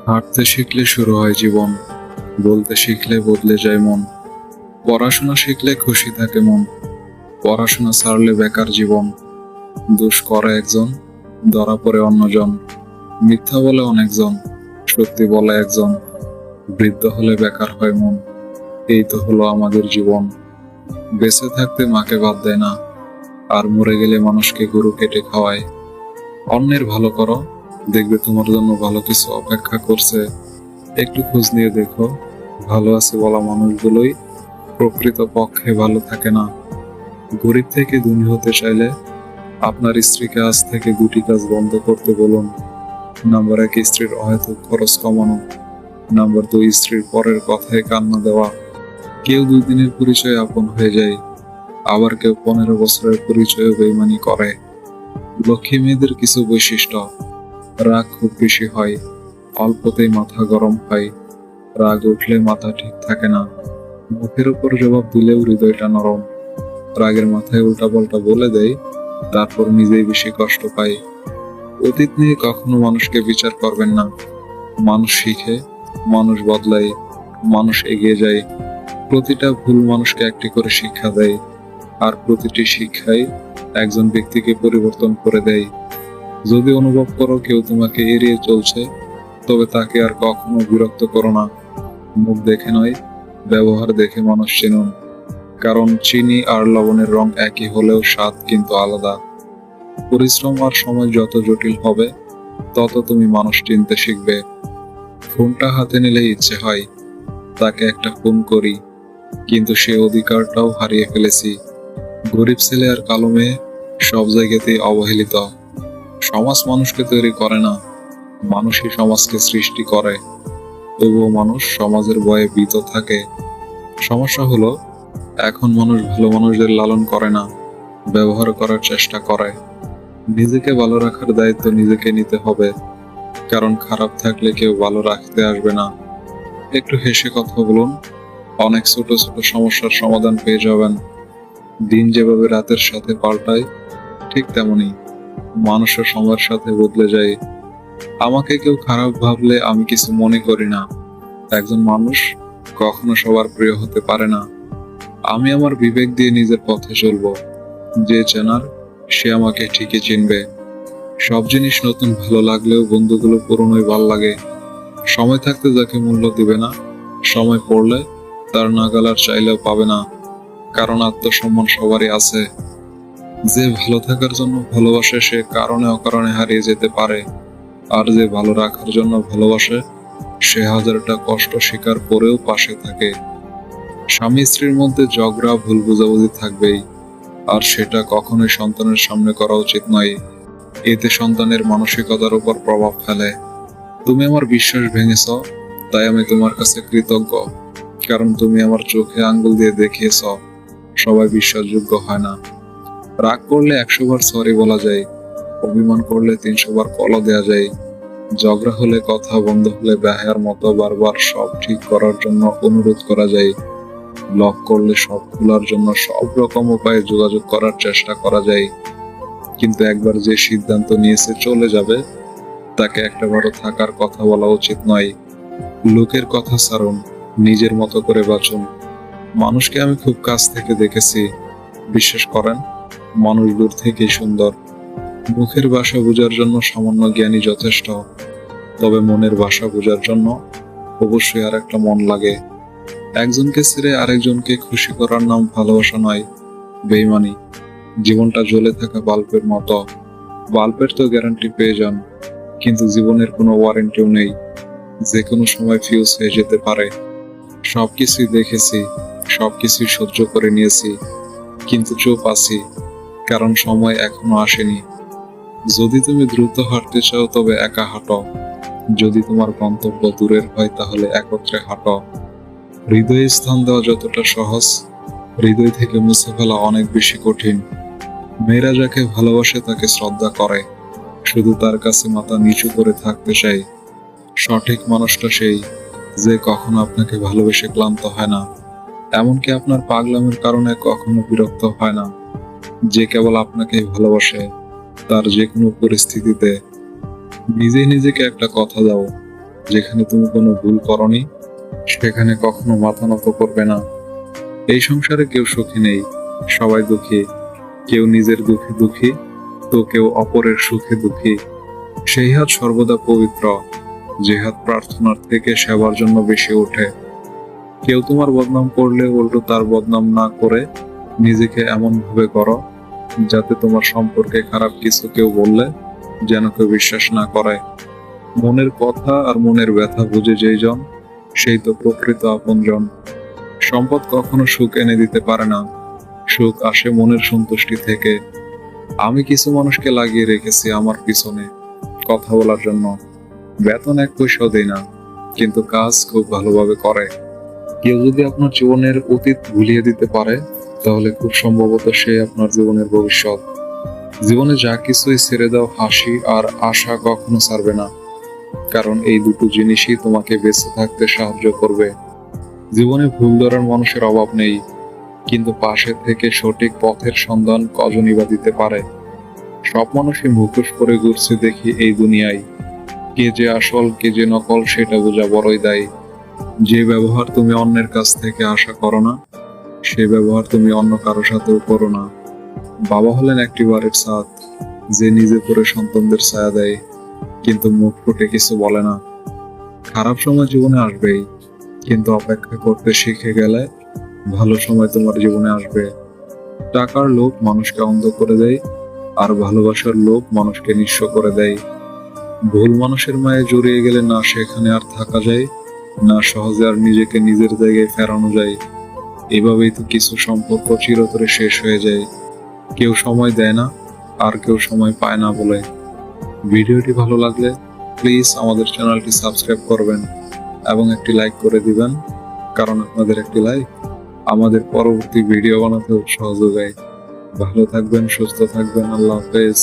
হাঁটতে শিখলে শুরু হয় জীবন, বলতে শিখলে বদলে যায় মন। পড়াশোনা শিখলে খুশি থাকে মন, পড়াশোনা ছাড়লে বেকার জীবন। দোষ করে একজন, ধরা পড়ে অন্যজন। মিথ্যা বলে অনেকজন, সত্যি বলে একজন। বৃদ্ধ হলে বেকার হয় মন, এই তো হলো আমাদের জীবন। বেঁচে থাকতে মাকে বাদ দেয় না, আর মরে গেলে মানুষকে গরু কেটে খাওয়ায়। অন্যের ভালো করো, দেখবে তোমার জন্য ভালো কিছু অপেক্ষা করছে। একটু খোঁজ নিয়ে দেখো, ভালো আছে বলা মানুষগুলোই প্রকৃত পক্ষে ভালো থাকে না। গরিব থেকে ধনী হতে চাইলে আপনার স্ত্রীকে আজ থেকে দুটি কাজ বন্ধ করতে বলুন। নাম্বার 1, স্ত্রীর অহেতুক খরচ কমানো। নাম্বার 2, স্ত্রীর পরের কথায় কান্না দেওয়া। কেউ 2 দিনের পরিচয়ে আপন হয়ে যায়, আবার কেউ 15 বছরের পরিচয়ে বেইমানি করে। লক্ষ্মী মেয়েদের কিছু বৈশিষ্ট্য: রাগ খুব বেশি হয়, অল্পতেই মাথা গরম হয়, রাগ উঠলে মাথা ঠিক থাকে না, মুখের উপর জবাব দিলেও হৃদয়টা নরম, রাগের মাথায় উল্টাপাল্টা বলে দেয়, তারপর নিজেই বেশি কষ্ট পায়। অতীত নিয়ে কখনো মানুষকে বিচার করবেন না। মানুষ শিখে, মানুষ বদলায়, মানুষ এগিয়ে যায়। প্রতিটা ভুল মানুষকে একটি করে শিক্ষা দেয়, আর প্রতিটি শিক্ষাই একজন ব্যক্তিকে পরিবর্তন করে দেয়। যদি অনুভব করো কেউ তোমাকে এড়িয়ে চলছে, তবে তাকে আর কখনো বিরক্ত করো না। মুখ দেখে নয়, ব্যবহার দেখে মানুষ চিনুন। কারণ চিনি আর লবণের রং একই হলেও স্বাদ কিন্তু আলাদা। পরিশ্রম আর সময় যত জটিল হবে, তত তুমি মানুষ চিনতে শিখবে। ফোনটা হাতে নিলেই ইচ্ছে হয় তাকে একটা ফোন করি, কিন্তু সে অধিকারটাও হারিয়ে ফেলেছি। গরিব ছেলে আর কালো মেয়ে সব জায়গাতেই অবহেলিত। সমাজ মানুষকে তৈরি করে না, মানুষই সমাজকে সৃষ্টি করে। তবুও মানুষ সমাজের ভয়ে ভীত থাকে। সমস্যা হলো, এখন মানুষ ভালো মানুষদের লালন করে না, ব্যবহার করার চেষ্টা করে। নিজেকে ভালো রাখার দায়িত্ব নিজেকে নিতে হবে, কারণ খারাপ থাকলে কেউ ভালো রাখতে আসবে না। একটু হেসে কথা বলুন, অনেক ছোট ছোট সমস্যার সমাধান পেয়ে যাবেন। দিন যেভাবে রাতের সাথে পাল্টায়, ঠিক তেমনি মানুষও সময়ের সাথে বদলে যায়। আমাকে কেউ খারাপ ভাবলে আমি কিছু মনে করি না। একজন মানুষ কখনো সবার প্রিয় হতে পারে না। আমি আমার বিবেক দিয়ে নিজের পথে চলবো। যে চেনার, সে আমাকে ঠিকই চিনবে। সব জিনিস নতুন ভালো লাগলেও বন্ধুগুলো পুরনোই ভাল লাগে। সময় থাকতে যাকে মূল্য দিবে না, সময় পড়লে তার নাগালার চাইলেও পাবে না। কারণ আত্মসম্মান সবারই আছে। যে ভালো থাকার জন্য ভালোবাসে সে কারণে অকারণে হারিয়ে যেতে পারে, আর যে ভালো রাখার জন্য ভালোবাসে সে হাজারটা কষ্ট স্বীকার করেও পাশে থাকে। স্বামী স্ত্রীর মধ্যে ঝগড়া ভুল বোঝাবুঝি থাকবেই, আর সেটা কখনোই সন্তানের সামনে করা উচিত নয়। এতে সন্তানের মানসিকতার উপর প্রভাব ফেলে। তুমি আমার বিশ্বাস ভেঙেছ, তাই আমি তোমার কাছে কৃতজ্ঞ। কারণ তুমি আমার চোখে আঙ্গুল দিয়ে দেখিয়েছ সবাই বিশ্বাসযোগ্য হয় না। রাগ করলে 100 বার সরি বলা যায়, অভিমান করলে 300 বার কলও দেয়া যায়। ঝগড়া হলে, কথা বন্ধ হলে বেহায়ার মতো বারবার সব ঠিক করার জন্য অনুরোধ করা যায়। ব্লক করলে সব খোলার জন্য সব রকম উপায়ে যোগাযোগ করার চেষ্টা করা যায়। কিন্তু একবার যে সিদ্ধান্ত নিয়েছে চলে যাবে, তাকে একটাবারও থাকার কথা বলা উচিত নয়। লোকের কথা ছাড়ুন, নিজের মতো করে বাঁচুন। মানুষকে আমি খুব কাছ থেকে দেখেছি, বিশ্বাস করেন, মানুষ দূর থেকেই সুন্দর। মুখের ভাষা বোঝার জন্য সামান্য জ্ঞানী যথেষ্ট, তবে মনের ভাষা বোঝার জন্য অবশ্যই আর একটা মন লাগে। একজনকে ছেড়ে আরেকজনকে খুশি করার নাম ভালোবাসা নয়, বেইমানি। জীবনটা জ্বলে থাকা বাল্বের মতো। বাল্বের তো গ্যারান্টি পেয়ে যান, কিন্তু জীবনের কোনো ওয়ারেন্টিও নেই। যে কোনো সময় ফিউজ হয়ে যেতে পারে। সবকিছুই দেখেছি, সবকিছুই সহ্য করে নিয়েছি, কিন্তু চুপ আছি, কারণ সময় এখনো আসেনি। যদি তুমি দ্রুত হাঁটতে চাও তবে একা হাঁটো, যদি তোমার গন্তব্য দূরের হয় তাহলে একত্রে হাঁটো। হৃদয়ে স্থান দেওয়া যতটা সহজ, হৃদয় থেকে মুছে ফেলা অনেক বেশি কঠিন। মেয়েরা যাকে ভালোবাসে তাকে শ্রদ্ধা করে, শুধু তার কাছে মাথা নিচু করে থাকতে চাই। সঠিক মানুষটা সেই, যে কখনো আপনাকে ভালোবেসে ক্লান্ত হয় না, এমনকি আপনার পাগলামির কারণে কখনো বিরক্ত হয় না। যে কেবল আপনাকেই ভালোবাসে, তার যে কোনো পরিস্থিতিতে। নিজেই নিজেকে একটা কথা দাও, যেখানে তুমি কোনো ভুল করনি সেখানে কখনো মাথা নত করবে না। এই সংসারে কেউ সুখী নেই, সবাই দুঃখী। কেউ নিজের দুঃখে দুঃখী, তো কেউ অপরের সুখে দুঃখী। সেই হাত সর্বদা পবিত্র, যে হাত প্রার্থনার থেকে সেবার জন্য বেশি ওঠে। কেউ তোমার বদনাম করলে উল্টো তার বদনাম না করে নিজেকে এমন ভাবে করো যাতে তোমার সম্পর্কে খারাপ কিছু কেউ বললে যেন কেউ বিশ্বাস না করে। মনের কথা আর মনের ব্যথা বুঝে যেই জন, সেই তো প্রকৃত আপনজন। সম্পদ কখনো সুখ এনে দিতে পারে না, সুখ আসে মনের সন্তুষ্টি থেকে। আমি কিছু মানুষকে লাগিয়ে রেখেছি আমার পিছনে কথা বলার জন্য। বেতন এক পয়সাও দেয় না, কিন্তু কাজ খুব ভালোভাবে করে। কেউ যদি আপনার জীবনের অতীত ভুলিয়ে দিতে পারে, তাহলে খুব সম্ভবত সে আপনার জীবনের ভবিষ্যৎ। জীবনে যা কিছুই ছেড়ে দাও, হাসি আর আশা কখনো ছাড়বে না, কারণ এই দুটো জিনিসই তোমাকে বেঁচে থাকতে সাহায্য করবে। জীবনে ভুল ধরার মানুষের অভাব নেই, কিন্তু পাশে থেকে সঠিক পথের সন্ধান কজনই বা দিতে পারে। সব মানুষই মুখোশ করে ঘুরছে দেখি এই দুনিয়ায়, কে যে আসল কে যে নকল সেটা বোঝা বড়ই দায়ী। যে ব্যবহার তুমি অন্যের কাছ থেকে আশা করো না, সে ব্যবহার তুমি অন্য কারো সাথেও করো না। বাবা হলেন একটি বাড়ির ছাদ, যে নিজে করে সন্তানদের ছায়া দেয়, কিন্তু মুখ ফুটে কিছু বলে না। খারাপ সময় জীবনে আসবেই, কিন্তু অপেক্ষা করতে শিখে গেলে ভালো সময় তোমার জীবনে আসবে। টাকার লোভ মানুষকে অন্ধ করে দেয়, আর ভালোবাসার লোভ মানুষকে নিঃস্ব করে দেয়। ভুল মানুষের মায়ে জড়িয়ে গেলে না সেখানে আর থাকা যায়, না সহজে আর নিজেকে নিজের জায়গায় ফেরানো যায়। এভাবেই তো কিছু সম্পর্ক চিরতরে শেষ হয়ে যায়। কেউ সময় দেয় না, আর কেউ সময় পায় না বলে। ভিডিওটি ভালো লাগলে প্লিজ আমাদের চ্যানেলটি সাবস্ক্রাইব করবেন এবং একটি লাইক করে দিবেন, কারণ আপনাদের একটি লাইক আমাদের পরবর্তী ভিডিও বানাতে উৎসাহ যোগায়। ভালো থাকবেন, সুস্থ থাকবেন, আল্লাহ হাফেজ।